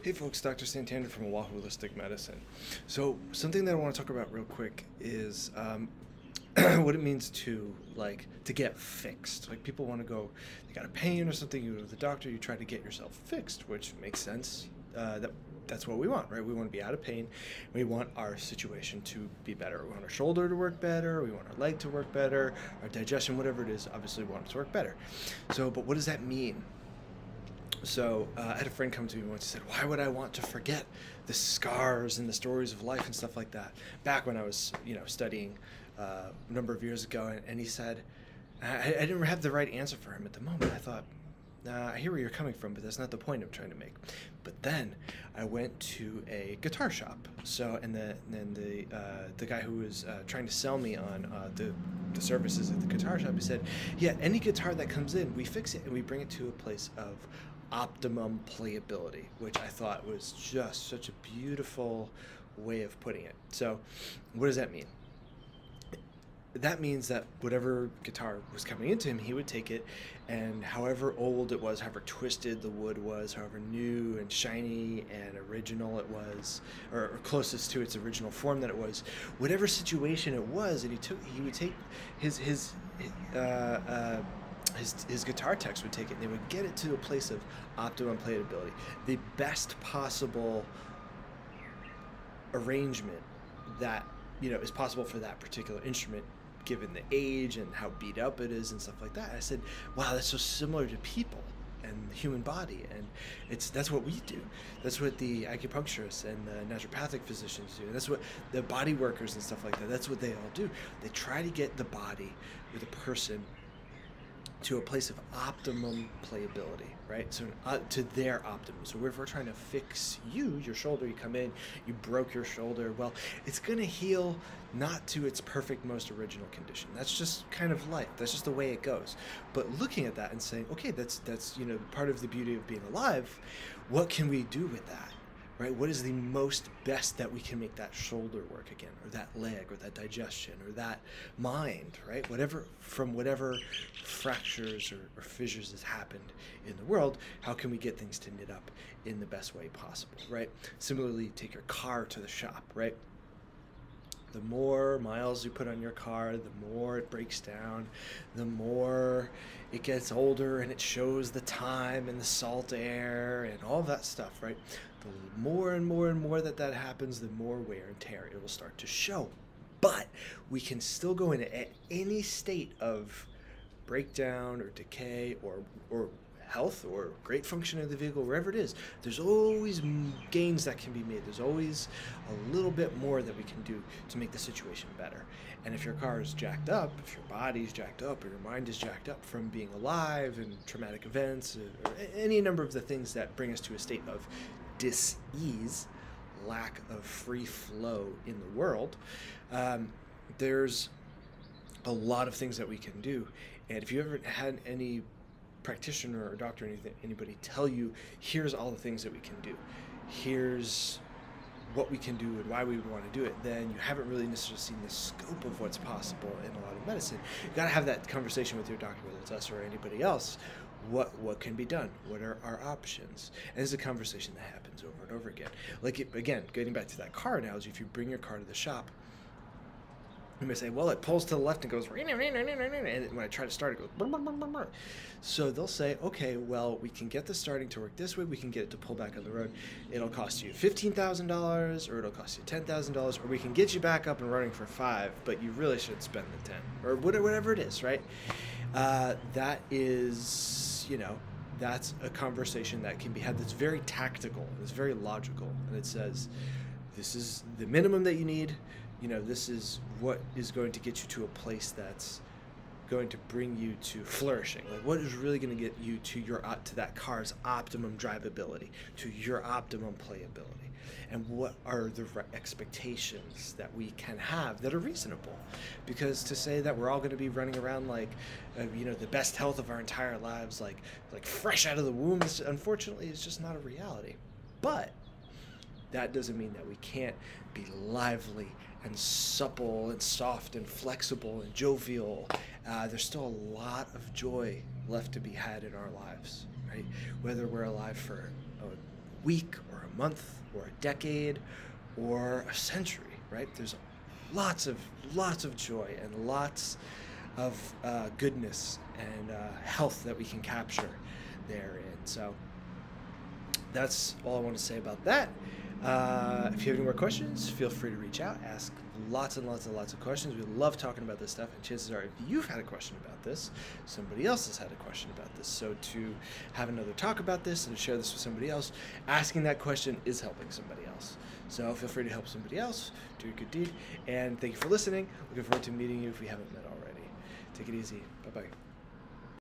Hey folks, Dr. Santander from Oahu Holistic Medicine. So something that I want to talk about real quick is what it means to get fixed. Like people want to go, they got a pain or something, you go to the doctor, you try to get yourself fixed, which makes sense. That's what we want, right? We want to be out of pain. We want our situation to be better. We want our shoulder to work better. We want our leg to work better. Our digestion, whatever it is, obviously we want it to work better. But what does that mean? So I had a friend come to me once and said, why would I want to forget the scars and the stories of life and stuff like that? Back when I was, studying a number of years ago, and he said, I didn't have the right answer for him at the moment. I thought, I hear where you're coming from, but that's not the point I'm trying to make. But then I went to a guitar shop. And then the guy who was trying to sell me on the services at the guitar shop, he said, yeah, any guitar that comes in, we fix it and we bring it to a place of optimum playability, which I thought was just such a beautiful way of putting it. So what does that mean? That means that whatever guitar was coming into him, he would take it, and however old it was, however twisted the wood was, however new and shiny and original it was, or closest to its original form that it was, whatever situation it was, and he would take his guitar techs would take it, and they would get it to a place of optimum playability, the best possible arrangement that is possible for that particular instrument, given the age and how beat up it is and stuff like that. I said, wow, that's so similar to people and the human body, and that's what we do. That's what the acupuncturists and the naturopathic physicians do. That's what the body workers and stuff like that, that's what they all do. They try to get the body or the person to a place of optimum playability, right? So to their optimum. So if we're trying to fix your shoulder, you come in, you broke your shoulder, well, it's going to heal not to its perfect, most original condition. That's just kind of life. That's just the way it goes. But looking at that and saying, okay, that's part of the beauty of being alive. What can we do with that? Right? What is the most best that we can make that shoulder work again, or that leg, or that digestion, or that mind, right? Whatever fractures or fissures has happened in the world, how can we get things to knit up in the best way possible, right? Similarly, take your car to the shop, right? The more miles you put on your car, the more it breaks down, the more it gets older and it shows the time and the salt air and all that stuff, right? The more and more and more that happens, the more wear and tear it will start to show. But we can still go into any state of breakdown or decay or health or great function of the vehicle, wherever it is. There's always gains that can be made. There's always a little bit more that we can do to make the situation better. And if your car is jacked up, if your body's jacked up, or your mind is jacked up from being alive and traumatic events, or any number of the things that bring us to a state of dis-ease, lack of free flow in the world, there's a lot of things that we can do. And if you ever had any practitioner or doctor or anybody tell you, here's all the things that we can do, here's what we can do and why we would want to do it, then you haven't really necessarily seen the scope of what's possible in a lot of medicine. You got to have that conversation with your doctor, whether it's us or anybody else. What can be done? What are our options? And this is a conversation that happens over and over again. Again, getting back to that car analogy, if you bring your car to the shop, you may say, well, it pulls to the left and goes, and when I try to start, it goes. So they'll say, okay, well, we can get this starting to work this way. We can get it to pull back on the road. It'll cost you $15,000, or it'll cost you $10,000, or we can get you back up and running for $5,000, but you really should spend the $10,000, or whatever it is, right? That is, that's a conversation that can be had that's very tactical, it's very logical, and it says, this is the minimum that you need. This is what is going to get you to a place that's going to bring you to flourishing. Like, what is really going to get you to that car's optimum drivability, to your optimum playability, and what are the expectations that we can have that are reasonable? Because to say that we're all going to be running around like, the best health of our entire lives, like fresh out of the womb, unfortunately, is just not a reality. But that doesn't mean that we can't be lively and supple and soft and flexible and jovial. There's still a lot of joy left to be had in our lives, right? Whether we're alive for a week or a month or a decade or a century, right? There's lots of joy and lots of goodness and health that we can capture therein. So that's all I want to say about that. If you have any more questions, feel free to reach out, ask lots and lots of questions. We love talking about this stuff, and chances are if you've had a question about this, somebody else has had a question about this. So to have another talk about this and to share this with somebody else, asking that question is helping somebody else. So feel free to help somebody else, do a good deed, and thank you for listening. Looking forward to meeting you if we haven't met already. Take it easy. Bye-bye.